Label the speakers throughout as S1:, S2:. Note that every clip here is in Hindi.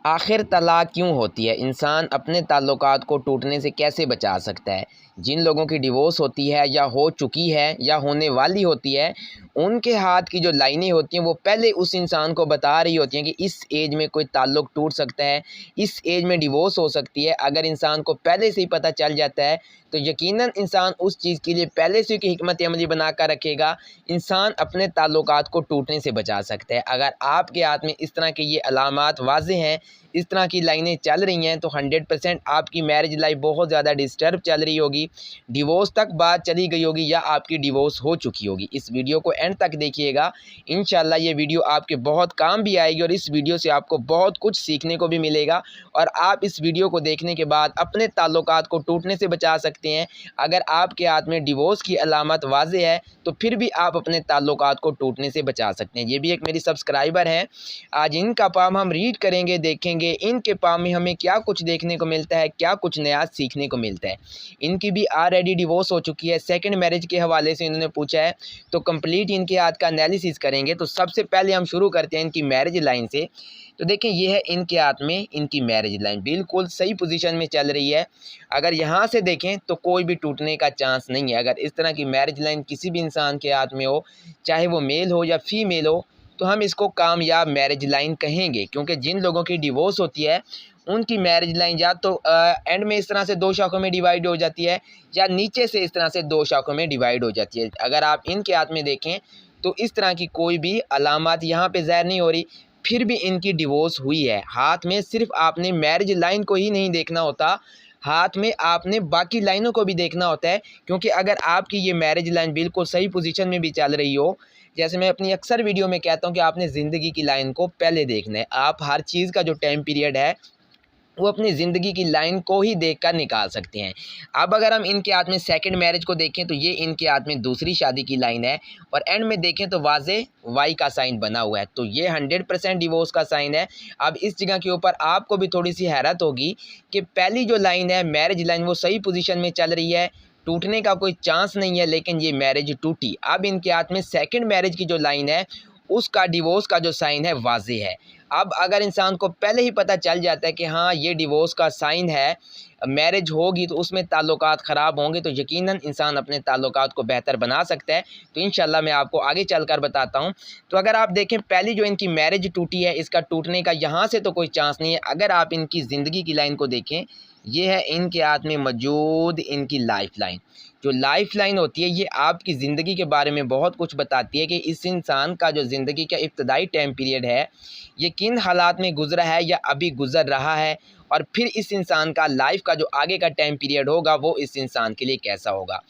S1: आखिर तलाक क्यों होती है? इंसान अपने ताल्लुकात को टूटने से कैसे बचा सकता है? जिन लोगों की डिवोर्स होती है या हो चुकी है या होने वाली होती है, उनके हाथ की जो लाइनें होती हैं वो पहले उस इंसान को बता रही होती हैं कि इस एज में कोई ताल्लुक टूट सकता है, इस एज में डिवोर्स हो सकती है। अगर इंसान को पहले से ही पता चल जाता है तो यकीनन इंसान उस चीज़ के लिए पहले से ही हिकमत अमली बना कर रखेगा। इंसान अपने ताल्लुकात को टूटने से बचा सकता है। अगर आपके हाथ में इस तरह के ये अलामात वाज़ेह हैं, इस तरह की लाइनें चल रही हैं, तो 100% आपकी मैरिज लाइफ बहुत ज़्यादा डिस्टर्ब चल रही होगी, डिवोर्स तक बात चली गई होगी या आपकी डिवोर्स हो चुकी होगी। इस वीडियो को एंड तक देखिएगा, इंशाल्लाह ये वीडियो आपके बहुत काम भी आएगी और इस वीडियो से आपको बहुत कुछ सीखने को भी मिलेगा और आप इस वीडियो को देखने के बाद अपने ताल्लुकात को टूटने से बचा सकते हैं। अगर आपके हाथ में डिवोर्स की अलामत वाज़ेह है तो फिर भी आप अपने ताल्लुकात को टूटने से बचा सकते हैं। ये भी एक मेरी सब्सक्राइबर हैं, आज इनका पाम हम रीड करेंगे, देखेंगे इनके पाम में हमें क्या कुछ देखने को मिलता है, क्या कुछ नया सीखने को मिलता है। इनकी भी ऑलरेडी डिवोर्स हो चुकी है, सेकंड मैरिज के हवाले से इन्होंने पूछा है, तो कंप्लीट इनके हाथ का एनालिसिस करेंगे। तो सबसे पहले हम शुरू करते हैं इनकी मैरिज लाइन से। तो देखें, ये है इनके हाथ में इनकी मैरिज लाइन, बिल्कुल सही पोजीशन में चल रही है। अगर यहाँ से देखें तो कोई भी टूटने का चांस नहीं है। अगर इस तरह की मैरिज लाइन किसी भी इंसान के हाथ में हो, चाहे वो मेल हो या फीमेल हो, तो हम इसको कामयाब मैरिज लाइन कहेंगे। क्योंकि जिन लोगों की डिवोर्स होती है उनकी मैरिज लाइन या तो एंड में इस तरह से दो शाखों में डिवाइड हो जाती है या नीचे से इस तरह से दो शाखों में डिवाइड हो जाती है। अगर आप इनके हाथ में देखें तो इस तरह की कोई भी अलामत यहाँ पे ज़ाहिर नहीं हो रही, फिर भी इनकी डिवोर्स हुई है। हाथ में सिर्फ आपने मैरिज लाइन को ही नहीं देखना होता, हाथ में आपने बाकी लाइनों को भी देखना होता है। क्योंकि अगर आपकी ये मैरिज लाइन बिल्कुल सही पोजीशन में भी चल रही हो, जैसे मैं अपनी अक्सर वीडियो में कहता हूँ कि आपने ज़िंदगी की लाइन को पहले देखना है। आप हर चीज़ का जो टाइम पीरियड है वो अपनी ज़िंदगी की लाइन को ही देखकर निकाल सकते हैं। अब अगर हम इनके हाथ में सेकंड मैरिज को देखें तो ये इनके हाथ में दूसरी शादी की लाइन है और एंड में देखें तो वाज़े वाई का साइन बना हुआ है, तो ये 100% डिवोर्स का साइन है। अब इस जगह के ऊपर आपको भी थोड़ी सी हैरत होगी कि पहली जो लाइन है मैरिज लाइन वो सही पोजीशन में चल रही है, टूटने का कोई चांस नहीं है, लेकिन ये मैरिज टूटी। अब इनके हाथ में सेकंड मैरिज की जो लाइन है उसका डिवोर्स का जो साइन है वाज़े है। अब अगर इंसान को पहले ही पता चल जाता है कि हाँ ये डिवोर्स का साइन है, मैरिज होगी तो उसमें ताल्लुकात ख़राब होंगे, तो यकीनन इंसान अपने ताल्लुकात को बेहतर बना सकता है। तो इंशाल्लाह मैं आपको आगे चलकर बताता हूँ। तो अगर आप देखें पहली जो इनकी मैरिज टूटी है, इसका टूटने का यहाँ से तो कोई चांस नहीं है। अगर आप इनकी ज़िंदगी की लाइन को देखें, ये है इनके हाथ में मौजूद इनकी लाइफ लाइन। जो लाइफ लाइन होती है ये आपकी ज़िंदगी के बारे में बहुत कुछ बताती है कि इस इंसान का जो ज़िंदगी का इब्तदाई टाइम पीरियड है ये किन हालात में गुजरा है या अभी गुजर रहा है, और फिर इस इंसान का लाइफ का जो आगे का टाइम पीरियड होगा वो इस इंसान के लिए कैसा होगा।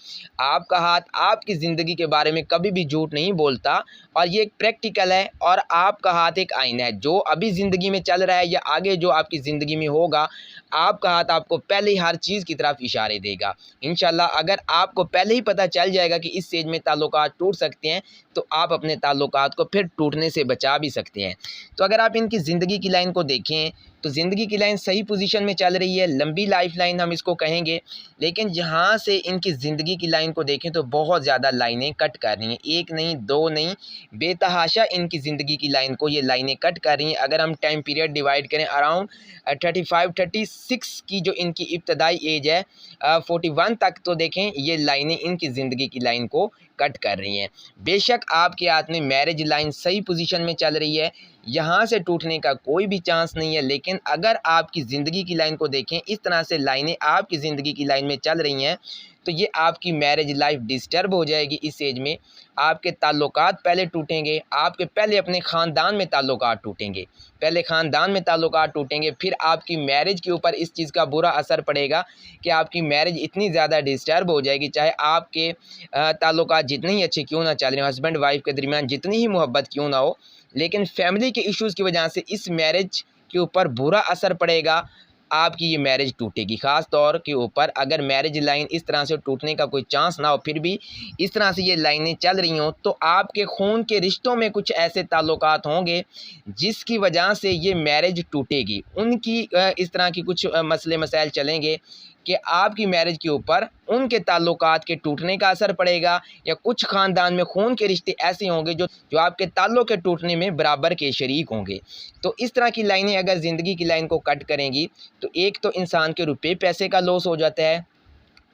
S1: आपका हाथ आपकी ज़िंदगी के बारे में कभी भी झूठ नहीं बोलता और ये एक प्रैक्टिकल है, और आपका हाथ एक आईना है। जो अभी ज़िंदगी में चल रहा है या आगे जो आपकी ज़िंदगी में होगा, आपका हाथ आपको पहले ही हर चीज़ की तरफ इशारे देगा। इंशाल्लाह अगर आपको पहले ही पता चल जाएगा कि इस स्टेज में ताल्लुकात टूट सकते हैं तो आप अपने ताल्लुकात को फिर टूटने से बचा भी सकते हैं। तो अगर आप इनकी ज़िंदगी की लाइन को देखें तो ज़िंदगी की लाइन सही पोजीशन में चल रही है, लंबी लाइफ लाइन हम इसको कहेंगे। लेकिन यहाँ से इनकी ज़िंदगी की लाइन को देखें तो बहुत ज़्यादा लाइनें कट कर रही हैं, एक नहीं दो नहीं, बेतहाशा इनकी ज़िंदगी की लाइन को ये लाइनें कट कर रही हैं। अगर हम टाइम पीरियड डिवाइड करें अराउंड 35-36 की जो इनकी इब्तदाई एज है 41 तक, तो देखें ये लाइनें इनकी ज़िंदगी की लाइन को कट कर रही हैं। बेशक आपके हाथ में मैरिज लाइन सही पोजीशन में चल रही है, यहाँ से टूटने का कोई भी चांस नहीं है। लेकिन अगर आपकी ज़िंदगी की लाइन को देखें, इस तरह से लाइनें आपकी ज़िंदगी की लाइन में चल रही हैं, तो ये आपकी मैरिज लाइफ डिस्टर्ब हो जाएगी। इस एज में आपके ताल्लुकात पहले टूटेंगे, आपके पहले अपने ख़ानदान में ताल्लुकात टूटेंगे, पहले ख़ानदान में ताल्लुकात टूटेंगे, फिर आपकी मैरिज के ऊपर इस चीज़ का बुरा असर पड़ेगा कि आपकी मैरिज इतनी ज़्यादा डिस्टर्ब हो जाएगी। चाहे आपके ताल्लुकात जितने ही अच्छे क्यों ना चल रहे हो, हस्बैंड वाइफ के दरमियान जितनी ही मोहब्बत क्यों ना हो, लेकिन फैमिली के इश्यूज़ की वजह से इस मैरिज के ऊपर बुरा असर पड़ेगा, आपकी ये मैरिज टूटेगी। ख़ास तौर के ऊपर अगर मैरिज लाइन इस तरह से टूटने का कोई चांस ना हो, फिर भी इस तरह से ये लाइनें चल रही हों, तो आपके खून के रिश्तों में कुछ ऐसे ताल्लुकात होंगे जिसकी वजह से ये मैरिज टूटेगी। उनकी इस तरह की कुछ मसले मसाइल चलेंगे कि आपकी मैरिज के ऊपर उनके ताल्लुकात के टूटने का असर पड़ेगा, या कुछ ख़ानदान में खून के रिश्ते ऐसे होंगे जो आपके ताल्लुक़ के टूटने में बराबर के शरीक होंगे। तो इस तरह की लाइनें अगर ज़िंदगी की लाइन को कट करेंगी तो एक तो इंसान के रुपये पैसे का लॉस हो जाता है,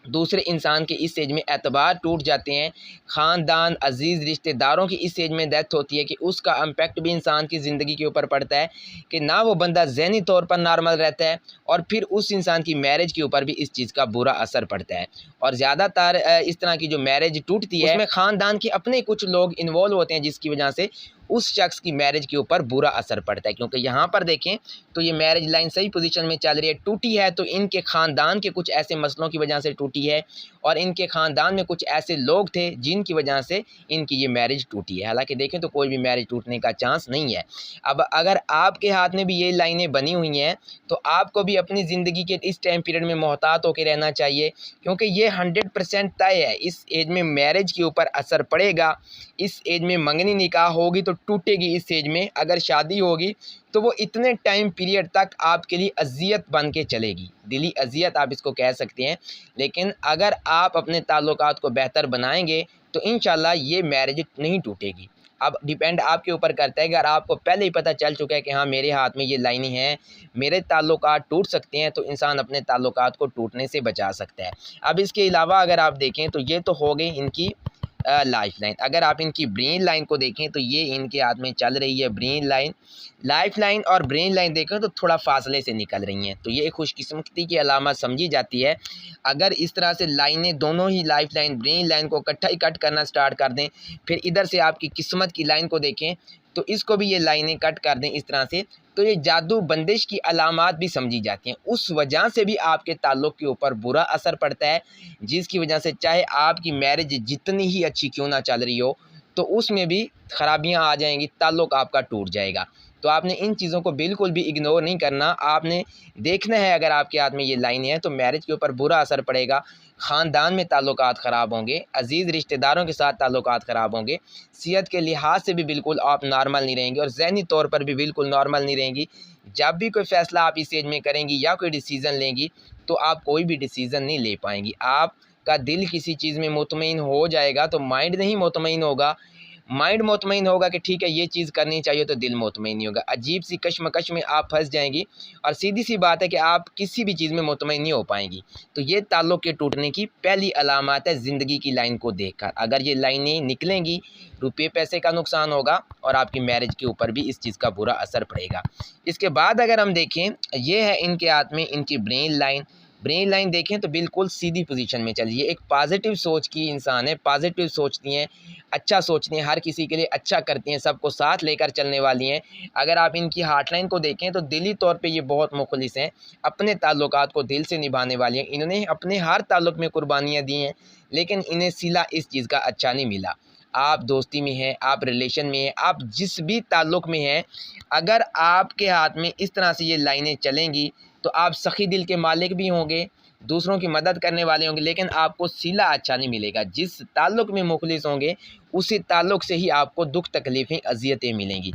S1: दूसरे इंसान के इस एज में एतबार टूट जाते हैं, ख़ानदान अज़ीज़ रिश्तेदारों की इस एज में डेथ होती है कि उसका इम्पैक्ट भी इंसान की ज़िंदगी के ऊपर पड़ता है कि ना वो बंदा ज़हनी तौर पर नॉर्मल रहता है, और फिर उस इंसान की मैरिज के ऊपर भी इस चीज़ का बुरा असर पड़ता है। और ज़्यादातर इस तरह की जो मैरिज टूटती है उसमें ख़ानदान के अपने कुछ लोग इन्वॉल्व होते हैं, जिसकी वजह से उस शख्स की मैरिज के ऊपर बुरा असर पड़ता है। क्योंकि यहाँ पर देखें तो ये मैरिज लाइन सही पोजीशन में चल रही है, टूटी है तो इनके ख़ानदान के कुछ ऐसे मसलों की वजह से टूटी है, और इनके ख़ानदान में कुछ ऐसे लोग थे जिनकी वजह से इनकी ये मैरिज टूटी है। हालांकि देखें तो कोई भी मैरिज टूटने का चांस नहीं है। अब अगर आपके हाथ में भी ये लाइनें बनी हुई हैं तो आपको भी अपनी ज़िंदगी के इस टाइम पीरियड में मोहतात होकर रहना चाहिए, क्योंकि ये 100% तय है, इस एज में मैरिज के ऊपर असर पड़ेगा। इस एज में मंगनी निकाह होगी तो टूटेगी, इस एज में अगर शादी होगी तो वो इतने टाइम पीरियड तक आपके लिए अज़ियत बन के चलेगी, दिली अज़ियत आप इसको कह सकते हैं। लेकिन अगर आप अपने ताल्लुकात को बेहतर बनाएंगे तो इंशाल्लाह ये मैरिज नहीं टूटेगी। अब डिपेंड आपके ऊपर करता है कि अगर आपको पहले ही पता चल चुका है कि हाँ मेरे हाथ में ये लाइनें हैं, मेरे ताल्लुकात टूट सकते हैं, तो इंसान अपने ताल्लुकात को टूटने से बचा सकता है। अब इसके अलावा अगर आप देखें तो ये तो हो गई इनकी लाइफ लाइन। अगर आप इनकी ब्रेन लाइन को देखें तो ये इनके हाथ में चल रही है ब्रेन लाइन। लाइफ लाइन और ब्रेन लाइन देखें तो थोड़ा फासले से निकल रही हैं, तो ये एक खुशकिस्मती की अलामत समझी जाती है। अगर इस तरह से लाइनें दोनों ही लाइफ लाइन ब्रेन लाइन को इकट्ठा ही कट करना स्टार्ट कर दें, फिर इधर से आपकी किस्मत की लाइन को देखें तो इसको भी ये लाइनें कट कर दें इस तरह से, तो ये जादू बंदिश की अलामात भी समझी जाती हैं। उस वजह से भी आपके ताल्लुक़ के ऊपर बुरा असर पड़ता है, जिसकी वजह से चाहे आपकी मैरिज जितनी ही अच्छी क्यों ना चल रही हो तो उसमें भी ख़राबियाँ आ जाएंगी, ताल्लुक़ आपका टूट जाएगा। तो आपने इन चीज़ों को बिल्कुल भी इग्नोर नहीं करना, आपने देखना है अगर आपके हाथ में ये लाइनें हैं तो मैरिज के ऊपर बुरा असर पड़ेगा, ख़ानदान में ताल्लुकात ख़राब होंगे, अज़ीज़ रिश्तेदारों के साथ ताल्लुकात ख़राब होंगे, सेहत के लिहाज से भी बिल्कुल आप नॉर्मल नहीं रहेंगे, और ज़हनी तौर पर भी बिल्कुल नॉर्मल नहीं रहेंगी। जब भी कोई फ़ैसला आप इस एज में करेंगी या कोई डिसीज़न लेंगी तो आप कोई भी डिसीज़न नहीं ले पाएंगी। आपका दिल किसी चीज़ में मुतमईन हो जाएगा तो माइंड नहीं मुतमईन होगा, माइंड मुतमईन होगा कि ठीक है ये चीज़ करनी चाहिए तो दिल मुतमईन नहीं होगा। अजीब सी कश्मकश में आप फंस जाएंगी, और सीधी सी बात है कि आप किसी भी चीज़ में मुतमईन नहीं हो पाएंगी। तो ये ताल्लुक़ के टूटने की पहली अलामत है ज़िंदगी की लाइन को देखकर। अगर ये लाइनें निकलेंगी रुपये पैसे का नुकसान होगा और आपकी मैरिज के ऊपर भी इस चीज़ का बुरा असर पड़ेगा। इसके बाद अगर हम देखें, ये है इनके हाथ में इनकी ब्रेन लाइन। ब्रेन लाइन देखें तो बिल्कुल सीधी पोजीशन में चलिए, एक पॉजिटिव सोच की इंसान है, पॉजिटिव सोचती हैं, अच्छा सोचती हैं, हर किसी के लिए अच्छा करती हैं, सबको साथ लेकर चलने वाली हैं। अगर आप इनकी हार्ट लाइन को देखें तो दिली तौर पे ये बहुत मुखलिस हैं, अपने ताल्लुकात को दिल से निभाने वाली हैं। इन्होंने अपने हर ताल्लुक़ में कुर्बानियाँ दी हैं, लेकिन इन्हें सिला इस चीज़ का अच्छा नहीं मिला। आप दोस्ती में हैं, आप रिलेशन में हैं, आप जिस भी ताल्लुक़ में हैं, अगर आपके हाथ में इस तरह से ये लाइनें चलेंगी तो आप सखी दिल के मालिक भी होंगे, दूसरों की मदद करने वाले होंगे, लेकिन आपको सिला अच्छा नहीं मिलेगा। जिस ताल्लुक़ में मुखलिस होंगे उसी ताल्लुक़ से ही आपको दुख तकलीफ़ें अज़ियतें मिलेंगी।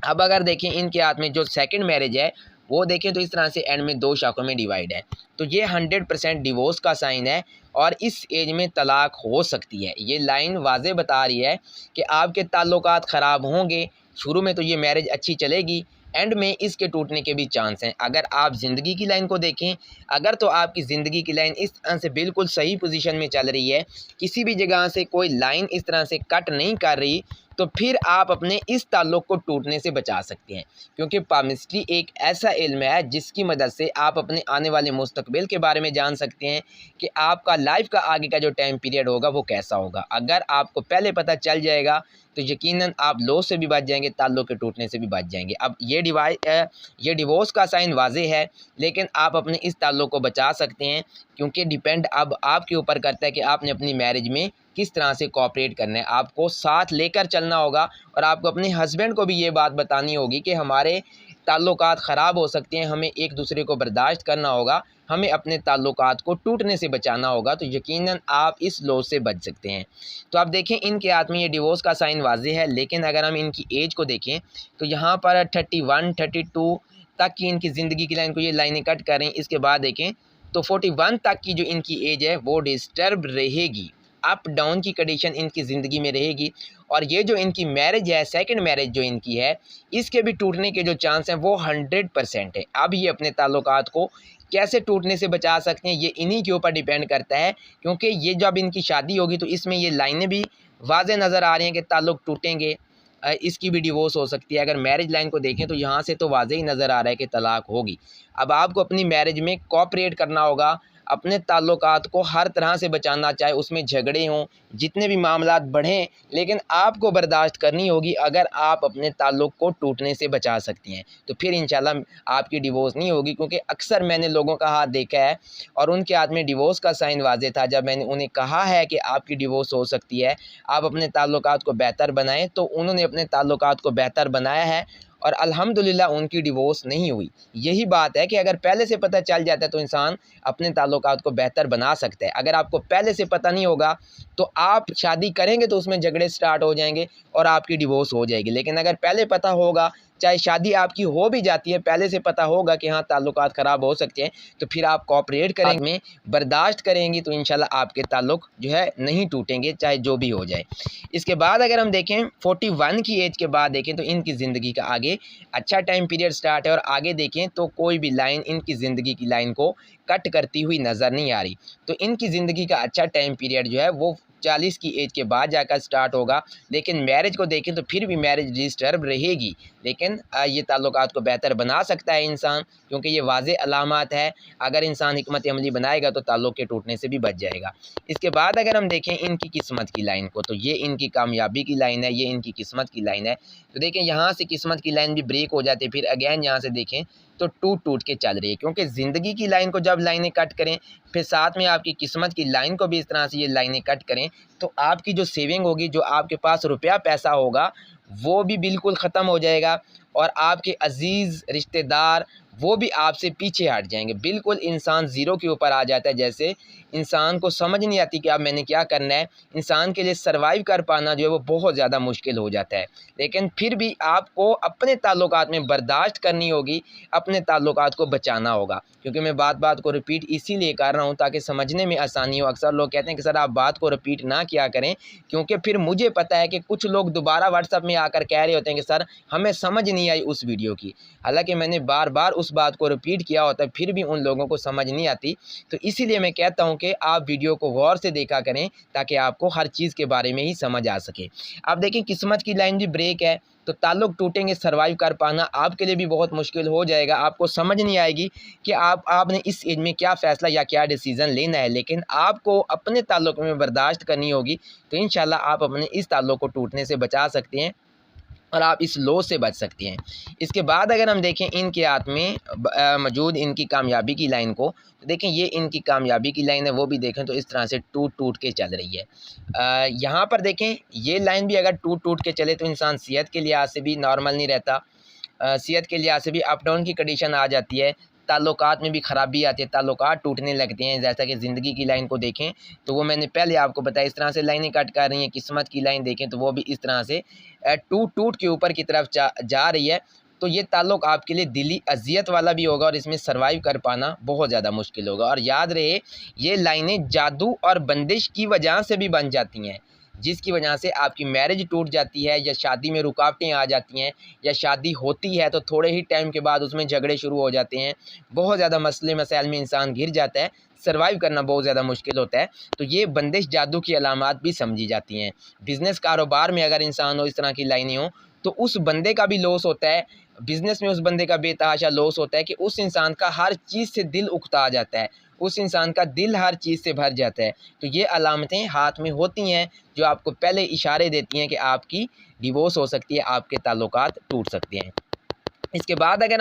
S1: अब अगर देखें इनके हाथ में जो सेकंड मैरिज है वो देखें तो इस तरह से एंड में दो शाखों में डिवाइड है, तो ये 100% डिवोर्स का साइन है, और इस एज में तलाक हो सकती है। ये लाइन वाज़े बता रही है कि आपके ताल्लुकात ख़राब होंगे, शुरू में तो ये मैरिज अच्छी चलेगी, एंड में इसके टूटने के भी चांस हैं। अगर आप ज़िंदगी की लाइन को देखें, अगर तो आपकी ज़िंदगी की लाइन इस तरह से बिल्कुल सही पोजीशन में चल रही है, किसी भी जगह से कोई लाइन इस तरह से कट नहीं कर रही, तो फिर आप अपने इस ताल्लुक़ को टूटने से बचा सकते हैं। क्योंकि पामिस्ट्री एक ऐसा इल्म है जिसकी मदद से आप अपने आने वाले मुस्तकबिल के बारे में जान सकते हैं कि आपका लाइफ का आगे का जो टाइम पीरियड होगा वो कैसा होगा। अगर आपको पहले पता चल जाएगा तो यकीनन आप लॉस से भी बच जाएंगे, ताल्लुक़ के टूटने से भी बच जाएंगे। अब ये डिवोर्स का साइन वाज़े है, लेकिन आप अपने इस ताल्लुक़ को बचा सकते हैं, क्योंकि डिपेंड अब आपके ऊपर करता है कि आपने अपनी मैरिज में किस तरह से कोऑपरेट करना है। आपको साथ लेकर चलना होगा, और आपको अपने हस्बैंड को भी ये बात बतानी होगी कि हमारे ताल्लुकात ख़राब हो सकते हैं, हमें एक दूसरे को बर्दाश्त करना होगा, हमें अपने ताल्लुकात को टूटने से बचाना होगा, तो यकीनन आप इस लॉस से बच सकते हैं। तो आप देखें इनके हाथ में ये डिवोर्स का साइन वाज़े है, लेकिन अगर हम इनकी एज को देखें तो यहाँ पर 31, 32 तक की इनकी ज़िंदगी की लाइन को ये लाइनें कट करें। इसके बाद देखें तो 41 तक की जो इनकी एज है वो डिस्टर्ब रहेगी, अप डाउन की कंडीशन इनकी ज़िंदगी में रहेगी। और ये जो इनकी मैरिज है, सेकंड मैरिज जो इनकी है, इसके भी टूटने के जो चांस हैं वो 100% है। अब ये अपने ताल्लुकात को कैसे टूटने से बचा सकते हैं, ये इन्हीं के ऊपर डिपेंड करता है, क्योंकि ये जब इनकी शादी होगी तो इसमें ये लाइनें भी वाज़ेह नज़र आ रही हैं कि ताल्लुक़ टूटेंगे, इसकी भी डिवोर्स हो सकती है। अगर मैरिज लाइन को देखें तो यहाँ से तो वाज़ेह ही नज़र आ रहा है कि तलाक होगी। अब आपको अपनी मैरिज में कोऑपरेट करना होगा, अपने ताल्लुकात को हर तरह से बचाना, चाहे उसमें झगड़े हों, जितने भी मामलात बढ़ें, लेकिन आपको बर्दाश्त करनी होगी अगर आप अपने ताल्लुक़ को टूटने से बचा सकती हैं। तो फिर इंशाल्लाह आपकी डिवोर्स नहीं होगी, क्योंकि अक्सर मैंने लोगों का हाथ देखा है और उनके हाथ में डिवोर्स का साइन वाज़ेह था। जब मैंने उन्हें कहा है कि आपकी डिवोर्स हो सकती है, आप अपने ताल्लुकात को बेहतर बनाएँ, तो उन्होंने अपने ताल्लुकात को बेहतर बनाया है और अल्हम्दुलिल्लाह उनकी डिवोर्स नहीं हुई। यही बात है कि अगर पहले से पता चल जाता है तो इंसान अपने ताल्लुकात को बेहतर बना सकता है। अगर आपको पहले से पता नहीं होगा तो आप शादी करेंगे तो उसमें झगड़े स्टार्ट हो जाएंगे और आपकी डिवोर्स हो जाएगी। लेकिन अगर पहले पता होगा, चाहे शादी आपकी हो भी जाती है, पहले से पता होगा कि हाँ ताल्लुकात ख़राब हो सकते हैं, तो फिर आप कोऑपरेट करेंगे, में बर्दाश्त करेंगी, तो इंशाल्लाह आपके ताल्लुक़ जो है नहीं टूटेंगे, चाहे जो भी हो जाए। इसके बाद अगर हम देखें 41 की एज के बाद देखें तो इनकी ज़िंदगी का आगे अच्छा टाइम पीरियड स्टार्ट है, और आगे देखें तो कोई भी लाइन इनकी ज़िंदगी की लाइन को कट करती हुई नज़र नहीं आ रही। तो इनकी ज़िंदगी का अच्छा टाइम पीरियड जो है वो 40 की एज के बाद जाकर स्टार्ट होगा। लेकिन मैरिज को देखें तो फिर भी मैरिज डिस्टर्ब रहेगी, लेकिन ये ताल्लुकात को बेहतर बना सकता है इंसान, क्योंकि ये वाज़ेह अलामात है। अगर इंसान हिकमत अमली बनाएगा तो ताल्लुक़ के टूटने से भी बच जाएगा। इसके बाद अगर हम देखें इनकी किस्मत की लाइन को, तो ये इनकी कामयाबी की लाइन है, ये इनकी किस्मत की लाइन है। तो देखें यहाँ से किस्मत की लाइन भी ब्रेक हो जाती है, फिर अगेन यहाँ से देखें तो टूट टूट के चल रही है, क्योंकि ज़िंदगी की लाइन को जब लाइनें कट करें, फिर साथ में आपकी किस्मत की लाइन को भी इस तरह से ये लाइनें कट करें, तो आपकी जो सेविंग होगी, जो आपके पास रुपया पैसा होगा, वो भी बिल्कुल ख़त्म हो जाएगा और आपके अज़ीज़ रिश्तेदार वो भी आपसे पीछे हट जाएंगे। बिल्कुल इंसान ज़ीरो के ऊपर आ जाता है, जैसे इंसान को समझ नहीं आती कि अब मैंने क्या करना है। इंसान के लिए सर्वाइव कर पाना जो है वो बहुत ज़्यादा मुश्किल हो जाता है। लेकिन फिर भी आपको अपने ताल्लुकात में बर्दाश्त करनी होगी, अपने ताल्लुकात को बचाना होगा। क्योंकि मैं बात बात को रिपीट इसीलिए कर रहा हूँ ताकि समझने में आसानी हो। अक्सर लोग कहते हैं कि सर आप बात को रिपीट ना किया करें, क्योंकि फिर मुझे पता है कि कुछ लोग दोबारा व्हाट्सएप में आकर कह रहे होते हैं कि सर हमें समझ नहीं आई उस वीडियो की। हालांकि मैंने बार बार उस बात को रिपीट किया होता है, फिर भी उन लोगों को समझ नहीं आती। तो इसीलिए मैं कहता हूं कि आप वीडियो को गौर से देखा करें ताकि आपको हर चीज़ के बारे में ही समझ आ सके। आप देखें किस्मत की लाइन भी ब्रेक है, तो ताल्लुक़ टूटेंगे, सर्वाइव कर पाना आपके लिए भी बहुत मुश्किल हो जाएगा। आपको समझ नहीं आएगी कि आपने इस एज में क्या फ़ैसला या क्या डिसीज़न लेना है, लेकिन आपको अपने ताल्लुक़ में बर्दाश्त करनी होगी। तो इंशाल्लाह आप अपने इस ताल्लुक़ को टूटने से बचा सकते हैं और आप इस लॉस से बच सकती हैं। इसके बाद अगर हम देखें इनके हाथ में मौजूद इनकी कामयाबी की लाइन को, तो देखें ये इनकी कामयाबी की लाइन है, वो भी देखें तो इस तरह से टूट टूट के चल रही है। यहाँ पर देखें ये लाइन भी अगर टूट टूट के चले तो इंसान सेहत के लिहाज से भी नॉर्मल नहीं रहता, सेहत के लिहाज से भी अप डाउन की कंडीशन आ जाती है, ताल्लुकात में भी ख़राबी आती है, ताल्लुकात टूटने लगते हैं। जैसा कि ज़िंदगी की लाइन को देखें तो वो मैंने पहले आपको बताया, इस तरह से लाइनें कट कर रही हैं। किस्मत की लाइन देखें तो वो भी इस तरह से टूट टूट के ऊपर की तरफ जा रही है। तो ये ताल्लुक़ आपके लिए दिली अज़ियत वाला भी होगा और इसमें सर्वाइव कर पाना बहुत ज़्यादा मुश्किल होगा। और याद रहे ये लाइनें जादू और बंदिश की वजह से भी बन जाती हैं, जिसकी वजह से आपकी मैरिज टूट जाती है या शादी में रुकावटें आ जाती हैं, या शादी होती है तो थोड़े ही टाइम के बाद उसमें झगड़े शुरू हो जाते हैं, बहुत ज़्यादा मसले मसाइल में इंसान घिर जाता है, सर्वाइव करना बहुत ज़्यादा मुश्किल होता है। तो ये बंदिश जादू की अलामात भी समझी जाती हैं। बिज़नेस कारोबार में अगर इंसान हो, इस तरह की लाइनें हों, तो उस बंदे का भी लॉस होता है। बिज़नेस में उस बंदे का बेतहाशा लॉस होता है कि उस इंसान का हर चीज़ से दिल उकता जाता है, उस इंसान का दिल हर चीज़ से भर जाता है। तो ये अलामतें हाथ में होती हैं जो आपको पहले इशारे देती हैं कि आपकी डिवोर्स हो सकती है, आपके ताल्लुकात टूट सकते हैं। इसके बाद अगर हम